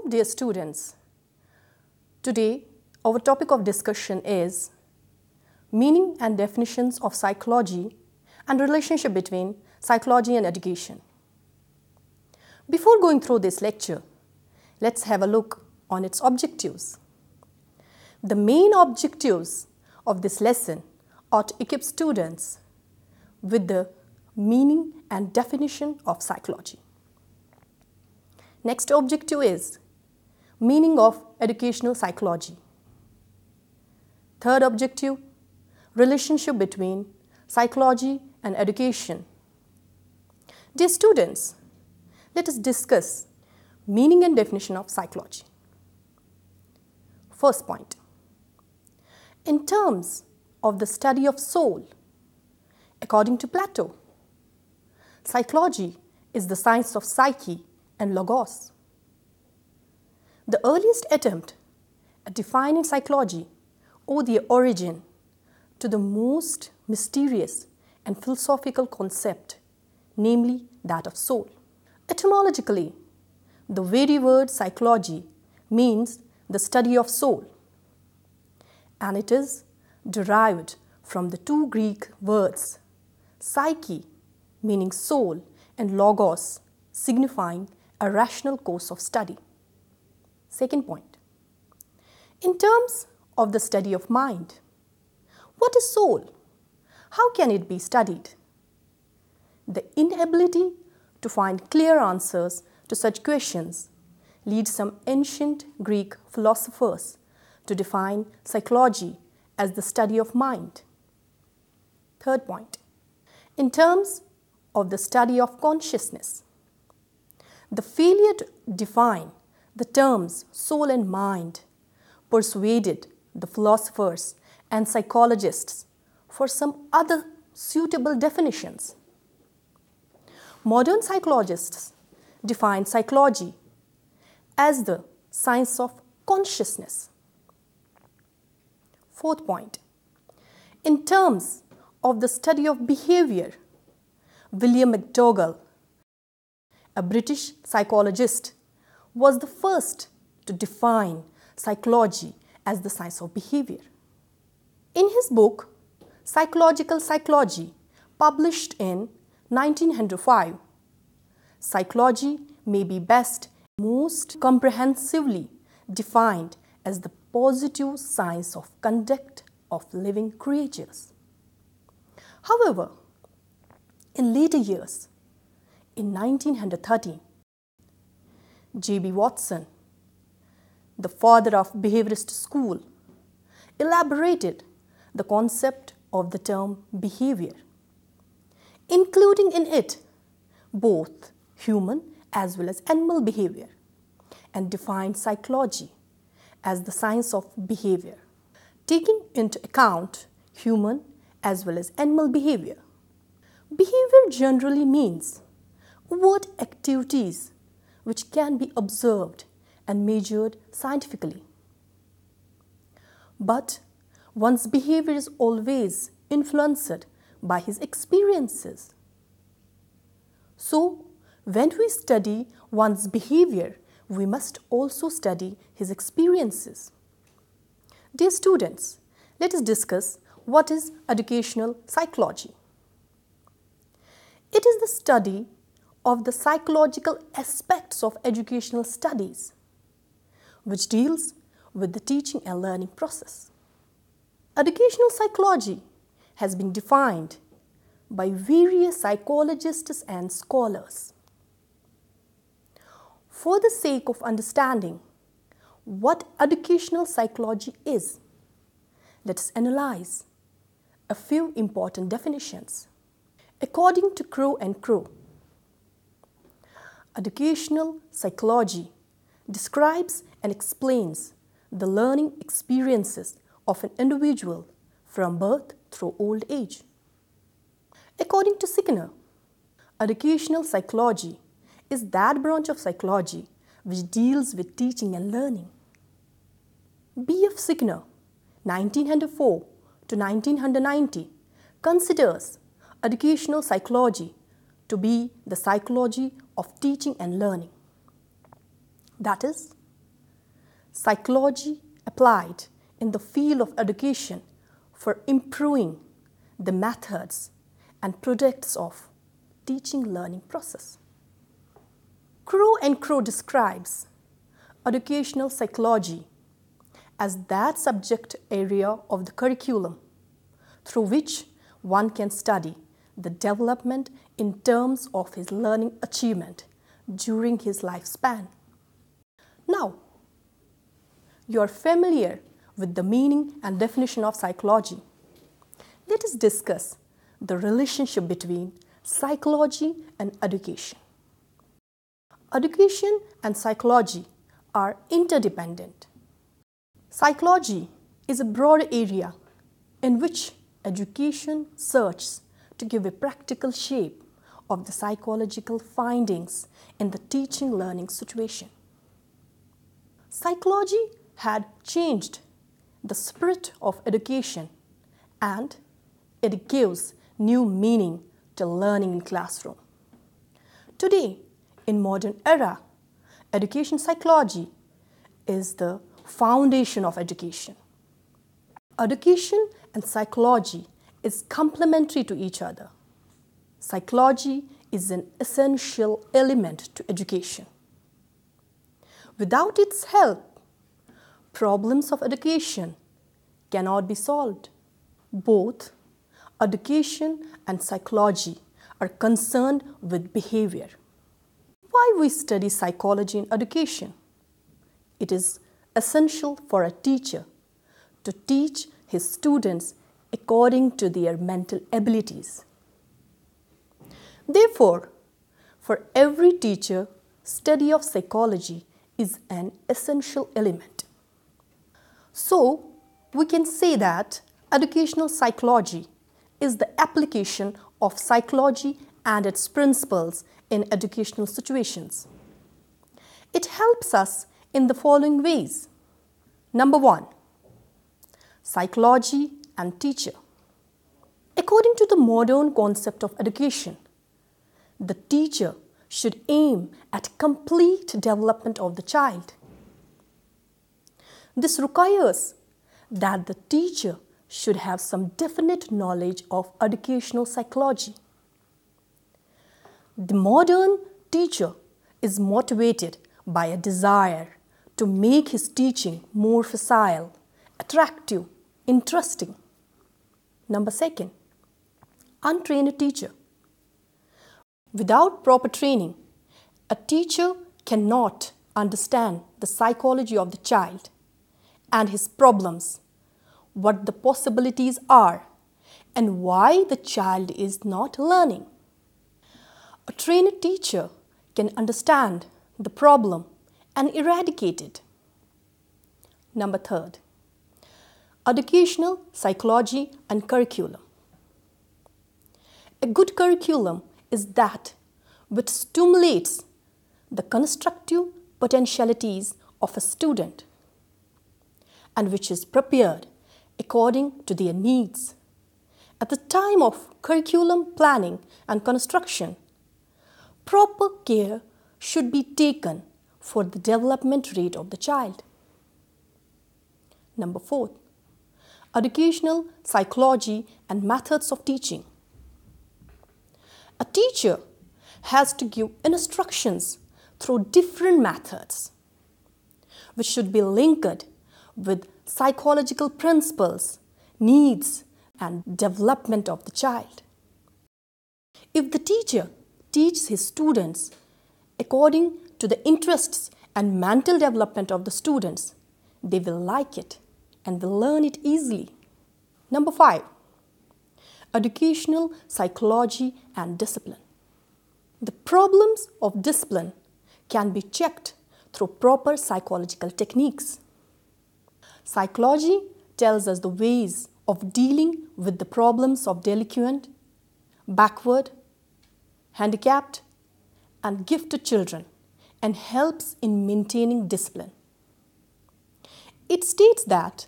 dear students. Today, our topic of discussion is meaning and definitions of psychology and relationship between psychology and education. Before going through this lecture, let's have a look on its objectives. The main objectives of this lesson are to equip students with the meaning and definition of psychology. Next objective is meaning of educational psychology. Third objective, relationship between psychology and education. Dear students, let us discuss meaning and definition of psychology. First point, in terms of the study of soul, according to Plato, psychology is the science of psyche and logos. The earliest attempt at defining psychology owes their origin to the most mysterious and philosophical concept, namely that of soul. Etymologically, the very word psychology means the study of soul, and it is derived from the two Greek words psyche, meaning soul, and logos, signifying a rational course of study. Second point, in terms of the study of mind, what is soul? How can it be studied? The inability to find clear answers to such questions leads some ancient Greek philosophers to define psychology as the study of mind. Third point, in terms of the study of consciousness, the failure to define the terms soul and mind persuaded the philosophers and psychologists for some other suitable definitions. Modern psychologists define psychology as the science of consciousness. Fourth point, in terms of the study of behavior, William McDougall, a British psychologist, was the first to define psychology as the science of behavior. In his book, Psychological Psychology, published in 1905, psychology may be best most comprehensively defined as the positive science of conduct of living creatures. However, in later years, in 1913, J.B. Watson, the father of behaviorist school, elaborated the concept of the term behavior, including in it both human as well as animal behavior, and defined psychology as the science of behavior, taking into account human as well as animal behavior. Behavior generally means overt activities which can be observed and measured scientifically. But one's behavior is always influenced by his experiences. So, when we study one's behavior, we must also study his experiences. Dear students, let us discuss what is educational psychology. It is the study of the psychological aspects of educational studies, which deals with the teaching and learning process. Educational psychology has been defined by various psychologists and scholars. For the sake of understanding what educational psychology is, let us analyze a few important definitions. According to Crow and Crow, educational psychology describes and explains the learning experiences of an individual from birth through old age. According to Skinner, educational psychology is that branch of psychology which deals with teaching and learning. B.F. Skinner, 1904 to 1990, considers educational psychology to be the psychology of teaching and learning. That is, psychology applied in the field of education for improving the methods and products of teaching learning process. Crow and Crow describes educational psychology as that subject area of the curriculum through which one can study the development in terms of his learning achievement during his lifespan. Now, you are familiar with the meaning and definition of psychology. Let us discuss the relationship between psychology and education. Education and psychology are interdependent. Psychology is a broad area in which education searches to give a practical shape of the psychological findings in the teaching learning situation. Psychology had changed the spirit of education and it gives new meaning to learning in classroom. Today, in modern era, education psychology is the foundation of education. Education and psychology is complementary to each other. Psychology is an essential element to education. Without its help, problems of education cannot be solved. Both education and psychology are concerned with behavior. Why we study psychology in education? It is essential for a teacher to teach his students according to their mental abilities. Therefore, for every teacher, study of psychology is an essential element. So, we can say that educational psychology is the application of psychology and its principles in educational situations. It helps us in the following ways. Number 1, psychology and teacher. According to the modern concept of education, the teacher should aim at complete development of the child. This requires that the teacher should have some definite knowledge of educational psychology. The modern teacher is motivated by a desire to make his teaching more facile, attractive, interesting. Number 2, untrained teacher. Without proper training, a teacher cannot understand the psychology of the child and his problems, what the possibilities are, and why the child is not learning. A trained teacher can understand the problem and eradicate it. Number 3, educational psychology and curriculum. A good curriculum is that which stimulates the constructive potentialities of a student and which is prepared according to their needs. At the time of curriculum planning and construction, proper care should be taken for the development rate of the child. Number 4, educational psychology and methods of teaching. A teacher has to give instructions through different methods, which should be linked with psychological principles, needs, and development of the child. If the teacher teaches his students according to the interests and mental development of the students, they will like it and will learn it easily. Number 5, educational psychology and discipline. The problems of discipline can be checked through proper psychological techniques. Psychology tells us the ways of dealing with the problems of delinquent, backward, handicapped, and gifted children and helps in maintaining discipline. It states that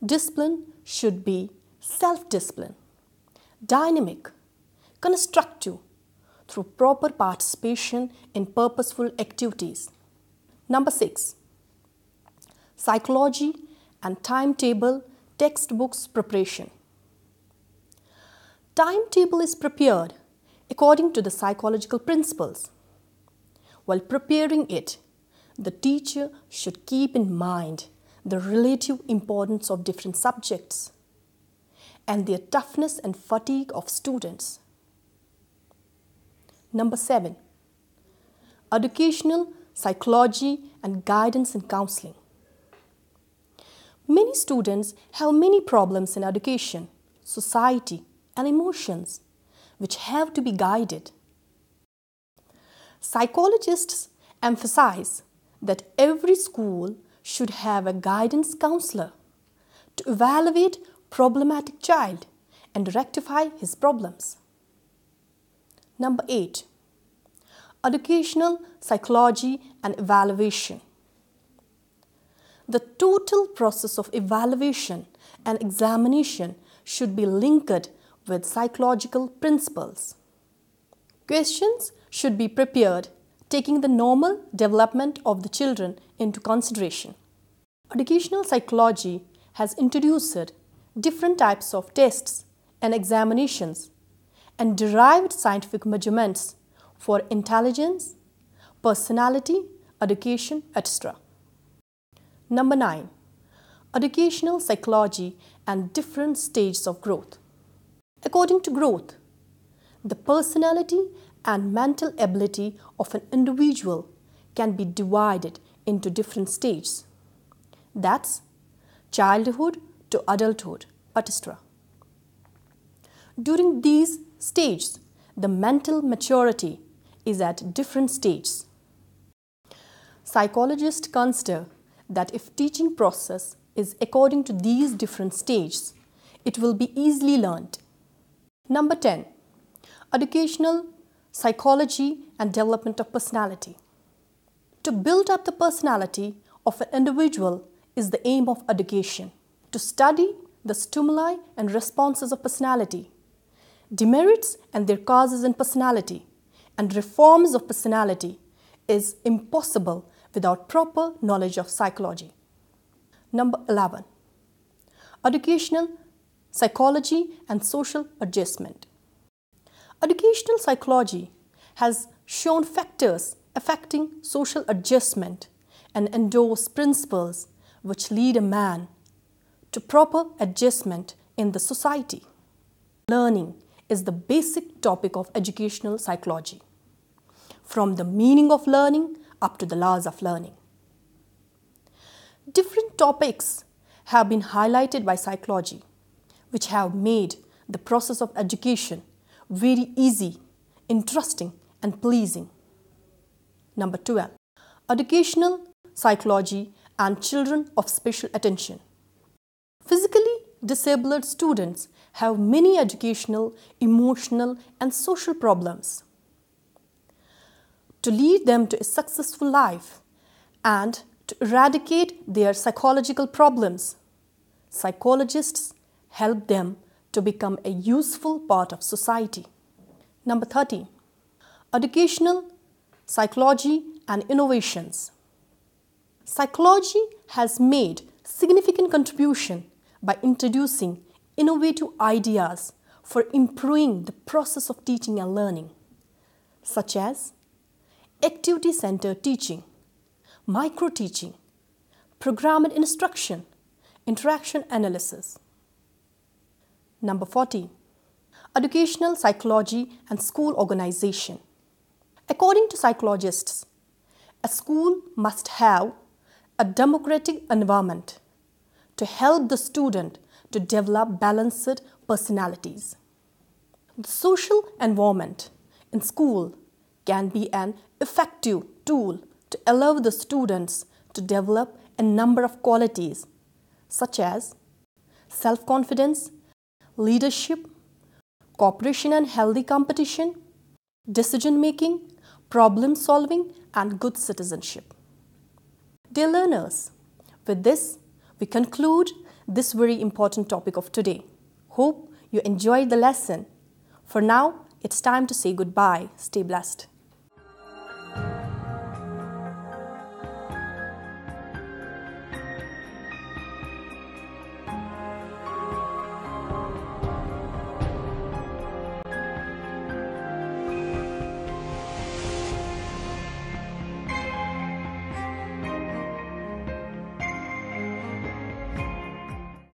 discipline should be self-discipline, dynamic, constructive, through proper participation in purposeful activities. Number 6, psychology, and timetable textbooks preparation. Timetable is prepared according to the psychological principles. While preparing it, the teacher should keep in mind the relative importance of different subjects and their toughness and fatigue of students. Number 7. Educational psychology and guidance and counseling. Many students have many problems in education, society, and emotions which have to be guided. Psychologists emphasize that every school should have a guidance counselor to evaluate problematic child and rectify his problems. Number 8. Educational psychology and evaluation. The total process of evaluation and examination should be linked with psychological principles. Questions should be prepared taking the normal development of the children into consideration. Educational psychology has introduced different types of tests and examinations and derived scientific measurements for intelligence, personality, education, etc. Number 9. Educational psychology and different stages of growth. According to growth, the personality and mental ability of an individual can be divided into different stages. That's childhood to adulthood, etc. During these stages, the mental maturity is at different stages. Psychologists consider that if teaching process is according to these different stages, it will be easily learned. Number 10. Educational psychology and development of personality. To build up the personality of an individual is the aim of education. To study the stimuli and responses of personality, demerits and their causes in personality, and reforms of personality is impossible without proper knowledge of psychology. Number 11. Educational psychology and social adjustment. Educational psychology has shown factors affecting social adjustment and endorse principles which lead a man to proper adjustment in the society. Learning is the basic topic of educational psychology, from the meaning of learning up to the laws of learning. Different topics have been highlighted by psychology, which have made the process of education very easy, interesting, and pleasing. Number 12. Educational psychology and children of special attention. Physically disabled students have many educational, emotional, and social problems. To lead them to a successful life and to eradicate their psychological problems, psychologists help them to become a useful part of society. Number 13. Educational psychology and innovations. Psychology has made significant contribution by introducing innovative ideas for improving the process of teaching and learning, such as activity-centered teaching, micro-teaching, programmed instruction, interaction analysis. Number 14. Educational psychology and school organization. According to psychologists, a school must have a democratic environment to help the student to develop balanced personalities. The social environment in school can be an effective tool to allow the students to develop a number of qualities such as self-confidence, leadership, cooperation and healthy competition, decision-making, problem-solving, and good citizenship. Dear learners, with this, we conclude this very important topic of today. Hope you enjoyed the lesson. For now, it's time to say goodbye. Stay blessed.